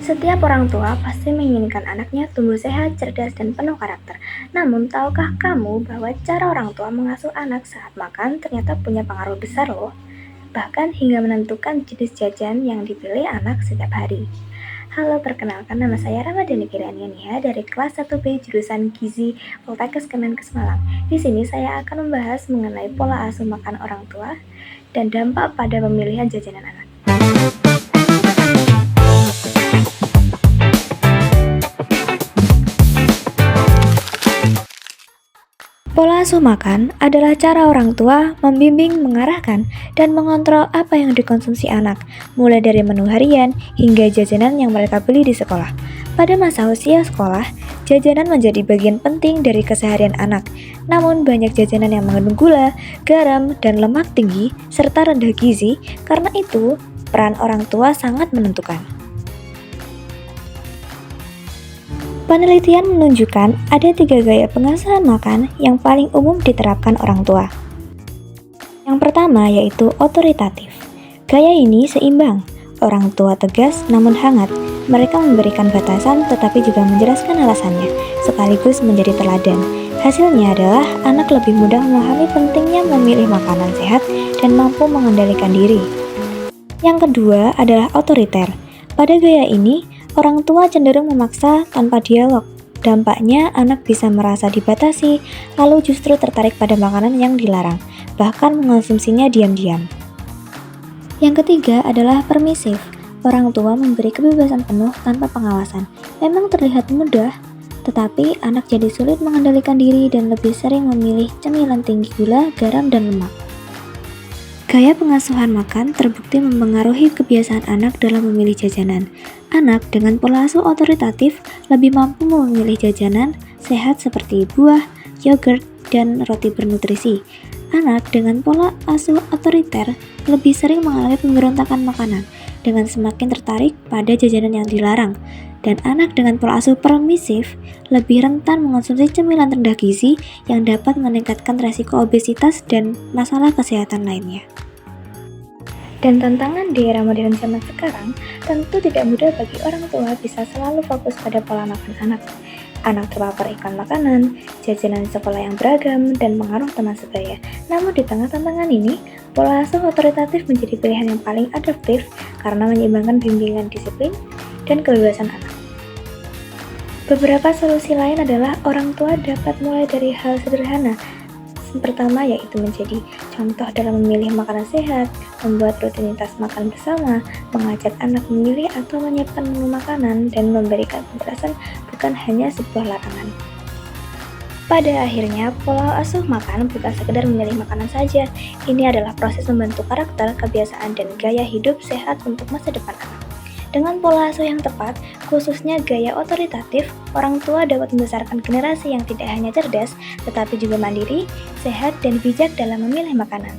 Setiap orang tua pasti menginginkan anaknya tumbuh sehat, cerdas, dan penuh karakter. Namun, tahukah kamu bahwa cara orang tua mengasuh anak saat makan ternyata punya pengaruh besar loh? Bahkan hingga menentukan jenis jajan yang dipilih anak setiap hari. Halo, perkenalkan nama saya Ramadhani Kirania Nia dari kelas 1B jurusan Gizi Poltekkes Kemenkes Malang. Di sini saya akan membahas mengenai pola asuh makan orang tua dan dampak pada pemilihan jajanan anak. Pola asuh makan adalah cara orang tua membimbing, mengarahkan, dan mengontrol apa yang dikonsumsi anak, mulai dari menu harian hingga jajanan yang mereka beli di sekolah. Pada masa usia sekolah, jajanan menjadi bagian penting dari keseharian anak. Namun banyak jajanan yang mengandung gula, garam, dan lemak tinggi, serta rendah gizi. Karena itu, peran orang tua sangat menentukan. Penelitian menunjukkan ada 3 gaya pengasuhan makan yang paling umum diterapkan orang tua. Yang pertama yaitu otoritatif. Gaya ini seimbang. Orang tua tegas namun hangat. Mereka memberikan batasan tetapi juga menjelaskan alasannya, sekaligus menjadi teladan. Hasilnya adalah anak lebih mudah memahami pentingnya memilih makanan sehat dan mampu mengendalikan diri. Yang kedua adalah otoriter. Pada gaya ini, orang tua cenderung memaksa tanpa dialog. Dampaknya, anak bisa merasa dibatasi, lalu justru tertarik pada makanan yang dilarang, bahkan mengonsumsinya diam-diam. Yang ketiga adalah permisif. Orang tua memberi kebebasan penuh tanpa pengawasan. Memang terlihat mudah, tetapi anak jadi sulit mengendalikan diri dan lebih sering memilih cemilan tinggi gula, garam, dan lemak. Gaya pengasuhan makan terbukti mempengaruhi kebiasaan anak dalam memilih jajanan. Anak dengan pola asuh otoritatif lebih mampu memilih jajanan sehat seperti buah, yogurt, dan roti bernutrisi. Anak dengan pola asuh otoriter lebih sering mengalami pemberontakan makanan dengan semakin tertarik pada jajanan yang dilarang. Dan anak dengan pola asuh permisif lebih rentan mengonsumsi cemilan rendah gizi yang dapat meningkatkan resiko obesitas dan masalah kesehatan lainnya. Dan tantangan di era modern zaman sekarang tentu tidak mudah bagi orang tua bisa selalu fokus pada pola makan anak. Anak terpapar iklan makanan, jajanan sekolah yang beragam, dan pengaruh teman sebaya. Namun di tengah tantangan ini, pola asuh otoritatif menjadi pilihan yang paling adaptif karena menyeimbangkan bimbingan disiplin dan kebebasan anak. Beberapa solusi lain adalah orang tua dapat mulai dari hal sederhana. Pertama yaitu menjadi contoh dalam memilih makanan sehat, membuat rutinitas makan bersama, mengajak anak memilih atau menyiapkan menu makanan, dan memberikan penjelasan bukan hanya sebuah larangan. Pada akhirnya, pola asuh makan bukan sekedar memilih makanan saja. Ini adalah proses membentuk karakter, kebiasaan, dan gaya hidup sehat untuk masa depan anak. Dengan pola asuh yang tepat, khususnya gaya otoritatif, orang tua dapat membesarkan generasi yang tidak hanya cerdas, tetapi juga mandiri, sehat, dan bijak dalam memilih makanan.